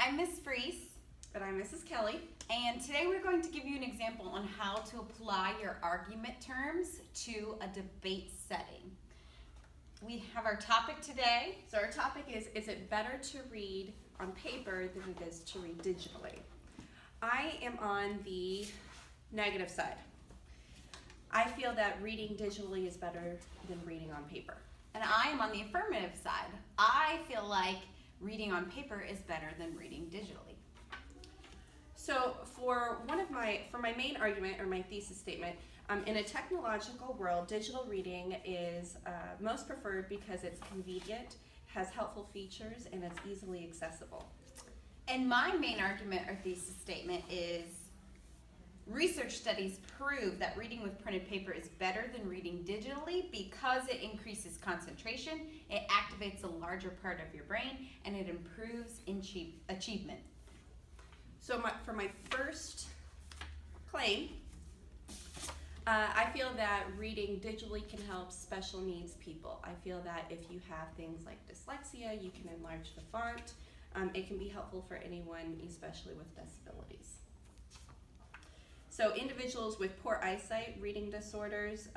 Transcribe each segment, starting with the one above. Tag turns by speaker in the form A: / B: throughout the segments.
A: I'm Miss Freese.
B: And I'm Mrs. Kelley.
A: And today we're going to give you an example on how to apply your argument terms to a debate setting. We have our topic today.
B: So our topic is it better to read on paper than it is to read digitally? I am on the negative side. I feel that reading digitally is better than reading on paper.
A: And I am on the affirmative side. I feel like reading on paper is better than reading digitally.
B: So for my main argument or my thesis statement, in a technological world, digital reading is most preferred because it's convenient, has helpful features, and it's easily accessible.
A: And my main argument or thesis statement is research studies prove that reading with printed paper is better than reading digitally because it increases concentration, it activates a larger part of your brain, and it improves achievement.
B: So for my first claim, I feel that reading digitally can help special needs people. I feel that if you have things like dyslexia, you can enlarge the font. It can be helpful for anyone, especially with disabilities. So individuals with poor eyesight, reading disorders,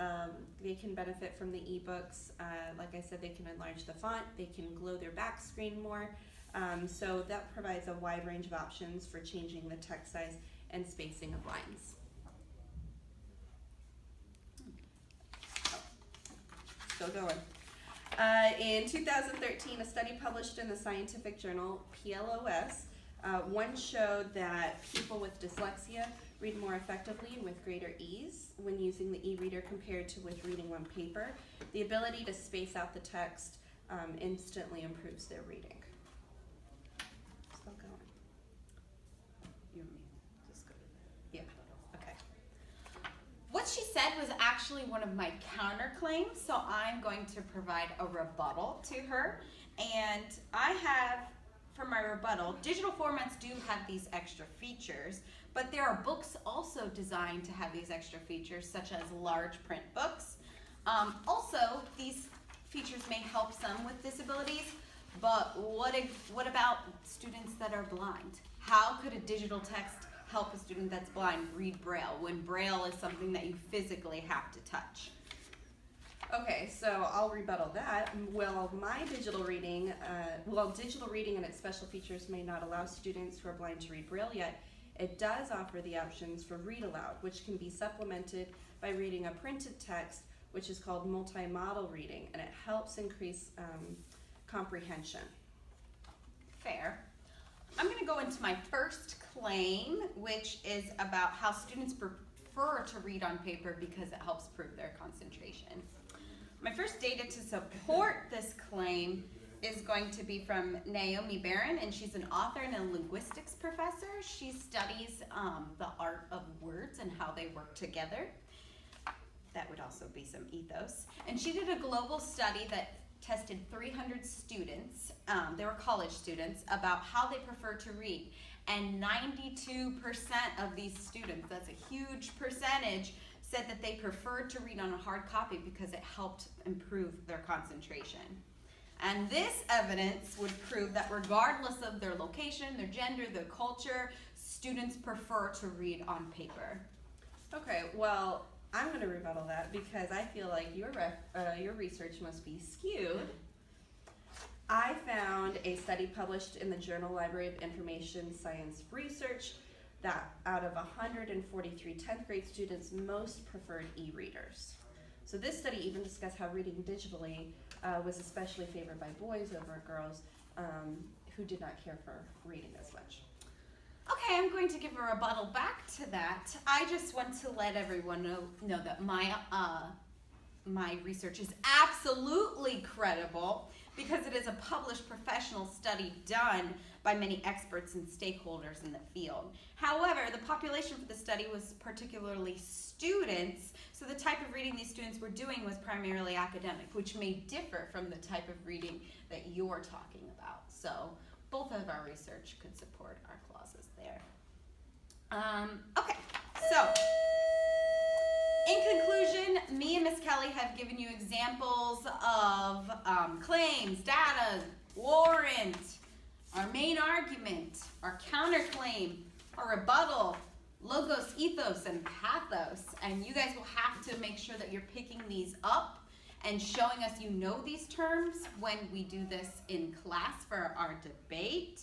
B: they can benefit from the ebooks. Like I said, they can enlarge the font, they can glow their back screen more. So that provides a wide range of options for changing the text size and spacing of lines. Still going. In 2013, a study published in the scientific journal PLOS, one showed that people with dyslexia read more effectively and with greater ease when using the e-reader compared to with reading on paper. The ability to space out the text instantly improves their reading. Still going.
A: You and me, just go to that.
B: Yeah, okay.
A: What she said was actually one of my counterclaims, so I'm going to provide a rebuttal to her. And I have, for my rebuttal, digital formats do have these extra features, but there are books also designed to have these extra features, such as large print books. Also, these features may help some with disabilities, but what about students that are blind? How could a digital text help a student that's blind read Braille when Braille is something that you physically have to touch?
B: Okay, so I'll rebuttal that. Well, digital reading and its special features may not allow students who are blind to read Braille yet, it does offer the options for read aloud, which can be supplemented by reading a printed text, which is called multimodal reading, and it helps increase comprehension.
A: Fair. I'm going to go into my first claim, which is about how students prefer to read on paper because it helps prove their concentration. My first data to support this claim is going to be from Naomi Barron, and she's an author and a linguistics professor. She studies the art of words and how they work together. That would also be some ethos. And she did a global study that tested 300 students, they were college students, about how they prefer to read. And 92% of these students, that's a huge percentage, said that they preferred to read on a hard copy because it helped improve their concentration. And this evidence would prove that regardless of their location, their gender, their culture, students prefer to read on paper.
B: Okay, well, I'm going to rebuttal that because I feel like your research must be skewed. I found a study published in the Journal Library of Information Science Research that out of 143 10th grade students, most preferred e-readers. So this study even discussed how reading digitally was especially favored by boys over girls who did not care for reading as much.
A: Okay, I'm going to give a rebuttal back to that. I just want to let everyone know that my research is absolutely credible because it is a published professional study done by many experts and stakeholders in the field. However, the population for the study was particularly students, so the type of reading these students were doing was primarily academic, which may differ from the type of reading that you're talking about. So both of our research could support our clauses there. Okay, so in conclusion, me and Miss Kelley have given you examples of claims, data, warrant, our main argument, our counterclaim, our rebuttal, logos, ethos, and pathos. And you guys will have to make sure that you're picking these up and showing us you know these terms when we do this in class for our debate.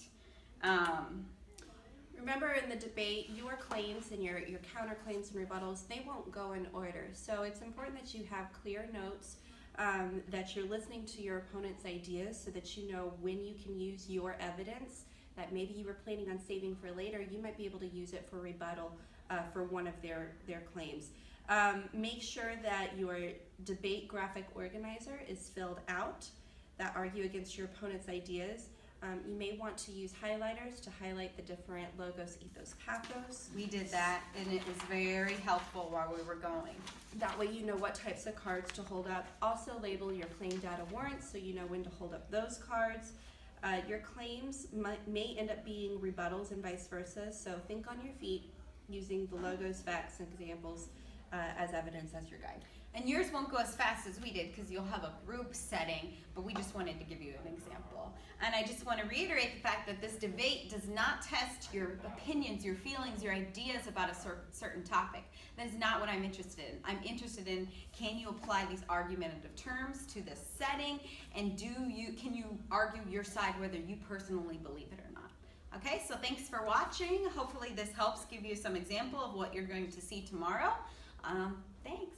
B: Remember, in the debate, your claims and your counterclaims and rebuttals, they won't go in order. So it's important that you have clear notes, that you're listening to your opponent's ideas so that you know when you can use your evidence that maybe you were planning on saving for later. You might be able to use it for rebuttal for one of their claims. Make sure that your debate graphic organizer is filled out that argue against your opponent's ideas. You may want to use highlighters to highlight the different logos, ethos, pathos.
A: We did that, and it was very helpful while we were going.
B: That way you know what types of cards to hold up. Also label your claim data warrants so you know when to hold up those cards. Your claims may end up being rebuttals and vice versa, so think on your feet using the logos, facts, and examples as evidence as your guide.
A: And yours won't go as fast as we did because you'll have a group setting, but we just wanted to give you an example. And I just want to reiterate the fact that this debate does not test your opinions, your feelings, your ideas about a certain topic. That is not what I'm interested in. I'm interested in, can you apply these argumentative terms to this setting, and can you argue your side whether you personally believe it or not? Okay, so thanks for watching. Hopefully this helps give you some example of what you're going to see tomorrow. Thanks.